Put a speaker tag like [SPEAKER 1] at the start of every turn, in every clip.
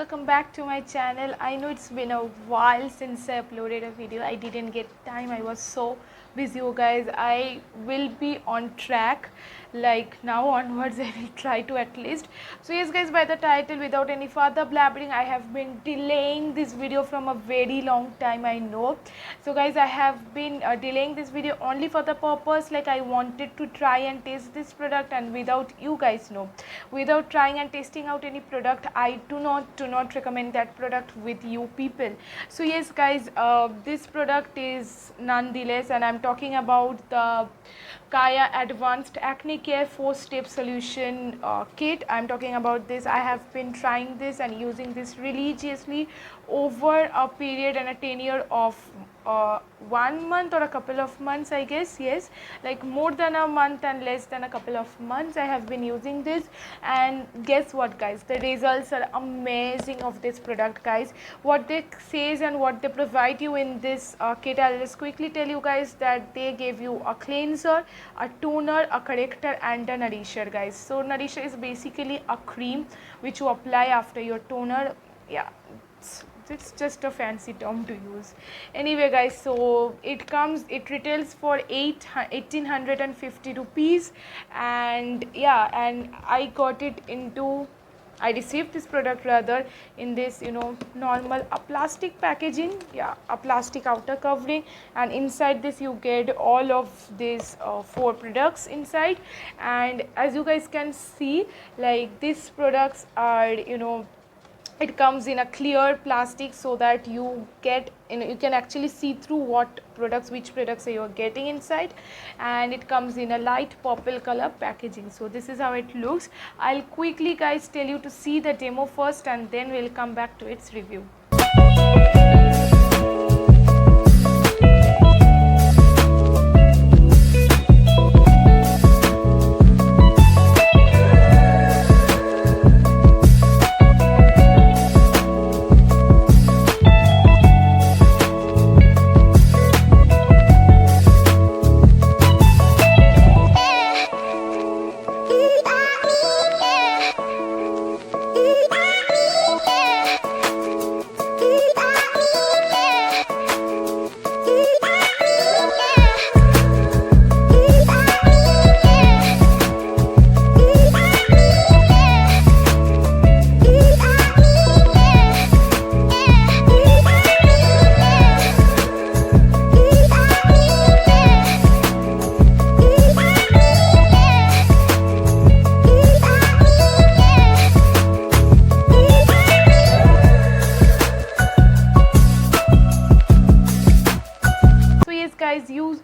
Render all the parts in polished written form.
[SPEAKER 1] welcome back to my channel. I know it's been a while since I uploaded a video. I didn't get time. I was so busy, you guys. I will be on track, like now onwards. I will try to at least. So yes guys, by the title, without any further blabbering, I have been delaying this video from a very long time, I know. So guys, I have been delaying this video only for the purpose, like I wanted to try and taste this product, and without you guys know, without trying and testing out any product, I do not recommend that product with you people. So yes guys, this product is nonetheless, and I'm talking about the Kaya Advanced Acne Care 4-Step Solution Kit. I'm talking about this. I have been trying this and using this religiously over a period and a tenure of 1 month or a couple of months, I guess. Yes, like more than a month and less than a couple of months I have been using this, and guess what guys, the results are amazing of this product guys. What they says and what they provide you in this kit, I'll just quickly tell you guys that they gave you a cleanser, a toner, a corrector and a nourisher guys. So nourisher is basically a cream which you apply after your toner. Yeah, it's just a fancy term to use. Anyway guys, so it retails for 1850 rupees, and yeah, and I received this product rather in this, you know, normal a plastic packaging, yeah, a plastic outer covering, and inside this you get all of these 4 products inside. And as you guys can see, like these products are, you know, it comes in a clear plastic so that you get, you know, you can actually see through which products you're getting inside, and it comes in a light purple color packaging. So this is how it looks. I'll quickly guys tell you to see the demo first, and then we'll come back to its review.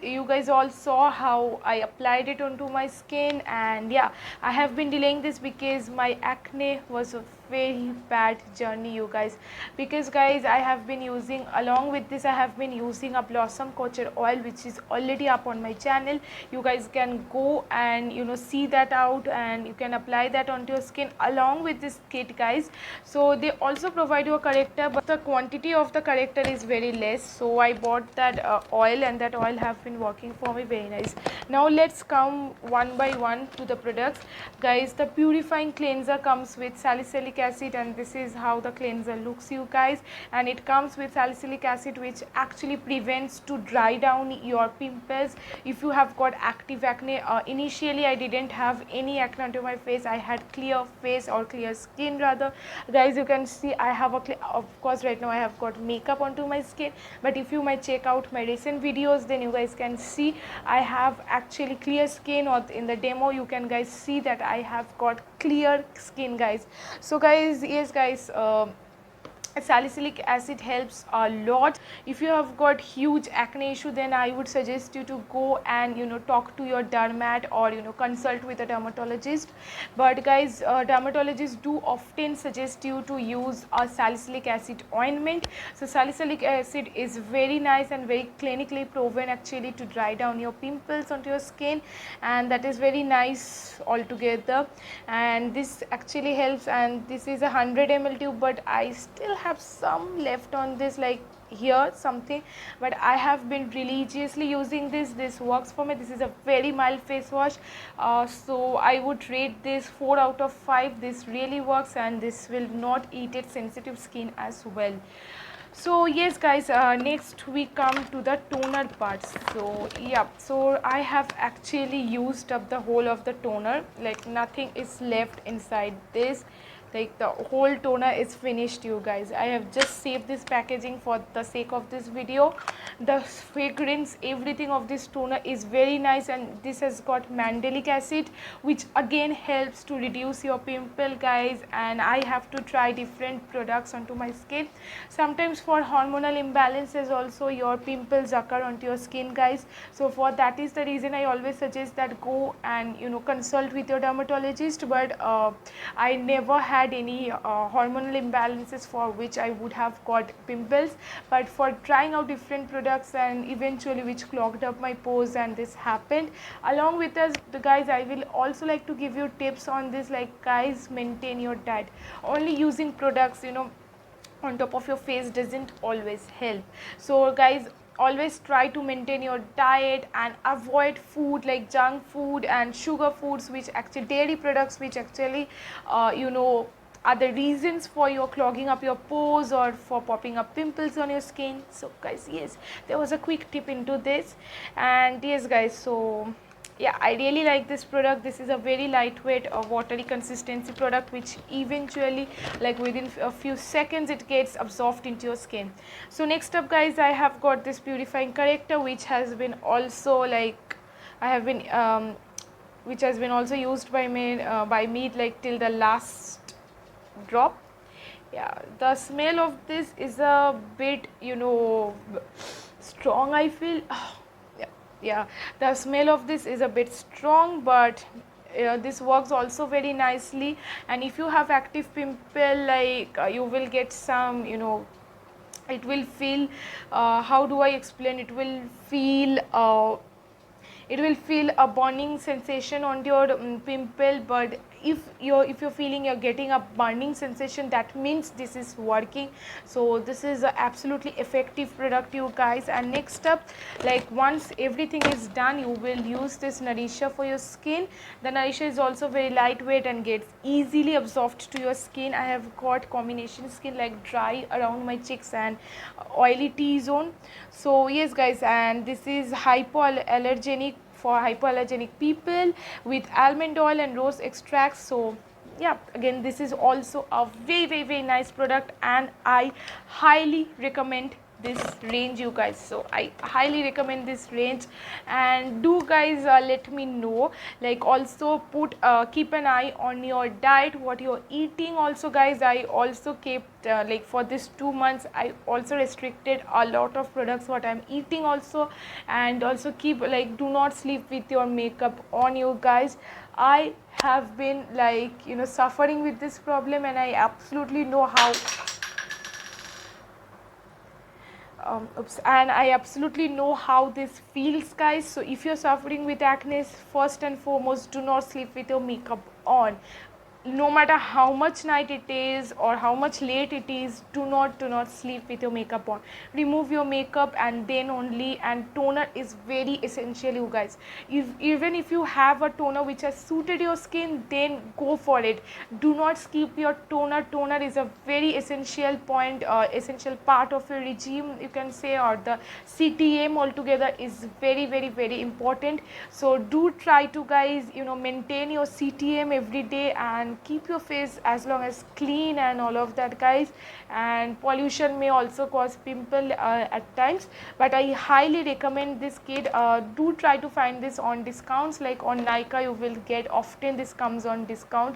[SPEAKER 1] You guys all saw how I applied it onto my skin, and yeah, I have been delaying this because my acne was a very bad journey, you guys. Because guys, I have been using, along with this, I have been using a Blossom Culture oil which is already up on my channel. You guys can go and, you know, see that out, and you can apply that onto your skin along with this kit guys. So they also provide you a corrector, but the quantity of the corrector is very less, so I bought that oil, and that oil have been working for me very nice. Now let's come one by one to the products guys. The purifying cleanser comes with salicylic acid, and this is how the cleanser looks, you guys. And it comes with salicylic acid, which actually prevents to dry down your pimples if you have got active acne. Initially I didn't have any acne onto my face. I had clear face, or clear skin rather guys. You can see I have of course right now I have got makeup onto my skin, but if you might check out my recent videos, then you guys can see I have actually clear skin, or in the demo you can guys see that I have got clear skin guys. So guys, yes guys, salicylic acid helps a lot. If you have got huge acne issue, then I would suggest you to go and, you know, talk to your dermat, or, you know, consult with a dermatologist. But guys, dermatologists do often suggest you to use a salicylic acid ointment. So salicylic acid is very nice and very clinically proven actually to dry down your pimples onto your skin, and that is very nice altogether. And this actually helps, and this is a 100 ml tube, but I still have some left on this, like here something, but I have been religiously using this works for me. This is a very mild face wash, so I would rate this 4 out of 5. This really works, and this will not irritate sensitive skin as well. So yes guys, next we come to the toner part. So yeah, so I have actually used up the whole of the toner, like nothing is left inside this, like the whole toner is finished you guys. I have just saved this packaging for the sake of this video. The fragrance, everything of this toner is very nice, and this has got mandelic acid, which again helps to reduce your pimple guys. And I have to try different products onto my skin. Sometimes for hormonal imbalances also your pimples occur onto your skin guys, so for that is the reason I always suggest that go and consult with your dermatologist. But I never had any hormonal imbalances for which I would have got pimples, but for trying out different products and eventually which clogged up my pores, and this happened. Along with us the guys, I will also like to give you tips on this, like guys, maintain your diet. Only using products on top of your face doesn't always help. So guys, always try to maintain your diet and avoid food like junk food and sugar foods, which actually dairy products, which actually are the reasons for your clogging up your pores or for popping up pimples on your skin. So guys, yes, there was a quick tip into this. And yes guys, so yeah, I really like this product. This is a very lightweight watery consistency product, which eventually, like within a few seconds, it gets absorbed into your skin. So next up guys, I have got this purifying corrector, which has been also like which has been also used by me like till the last drop. Yeah, the smell of this is a bit strong, I feel. Yeah, the smell of this is a bit strong, but this works also very nicely. And if you have active pimple, like you will get some it will feel how do I explain, it will feel a burning sensation on your pimple. But if you're feeling you're getting a burning sensation, that means this is working. So this is a absolutely effective product you guys. And next up, like once everything is done, you will use this nourisher for your skin. The nourisher is also very lightweight and gets easily absorbed to your skin. I have got combination skin, like dry around my cheeks and oily T-zone. So yes guys, and this is hypoallergenic for hypoallergenic people with almond oil and rose extracts. So yeah, again, this is also a very nice product, and I highly recommend this range you guys. So I highly recommend this range. And do guys let me know, like also keep an eye on your diet, what you're eating also guys. I also kept like for this 2 months I also restricted a lot of products what I'm eating also. And also keep, like, do not sleep with your makeup on you guys. I have been like suffering with this problem, and I absolutely know how and I absolutely know how this feels guys. So if you're suffering with acne, first and foremost, do not sleep with your makeup on. No matter how much night it is or how much late it is, do not sleep with your makeup on. Remove your makeup and then only. And toner is very essential you guys. Even if you have a toner which has suited your skin, then go for it. Do not skip your toner. Toner is a very essential point, essential part of your regime you can say, or the CTM altogether is very important. So do try to guys maintain your CTM every day and keep your face as long as clean and all of that guys. And pollution may also cause pimple at times, but I highly recommend this kit. Do try to find this on discounts, like on Nykaa you will get, often this comes on discount.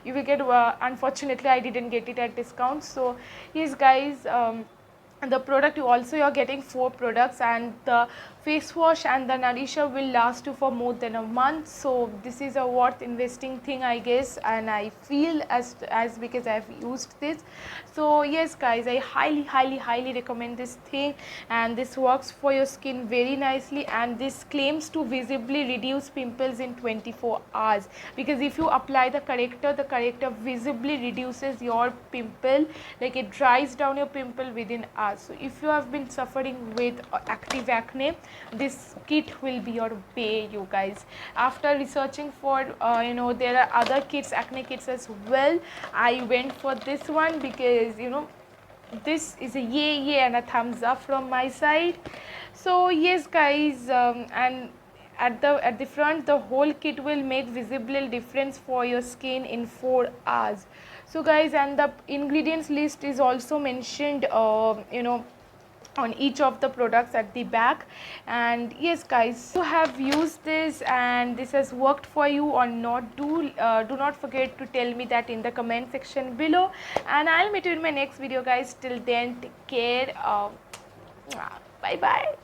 [SPEAKER 1] You will get unfortunately I didn't get it at discount. So yes guys, the product you're getting 4 products, and the face wash and the nourisher will last you for more than a month. So this is a worth investing thing I guess, and I feel as because I have used this. So yes guys, I highly recommend this thing, and this works for your skin very nicely. And this claims to visibly reduce pimples in 24 hours, because if you apply the corrector visibly reduces your pimple, like it dries down your pimple within hours. hours. So if you have been suffering with active acne, this kit will be your way, you guys. After researching for there are other kits, acne kits as well, I went for this one because this is a yay and a thumbs up from my side. So yes guys, and at the front, the whole kit will make visible difference for your skin in 4 hours. So guys, and the ingredients list is also mentioned on each of the products at the back. And yes guys, you have used this and this has worked for you or not, do not forget to tell me that in the comment section below, and I'll meet you in my next video guys. Till then, take care. Bye bye.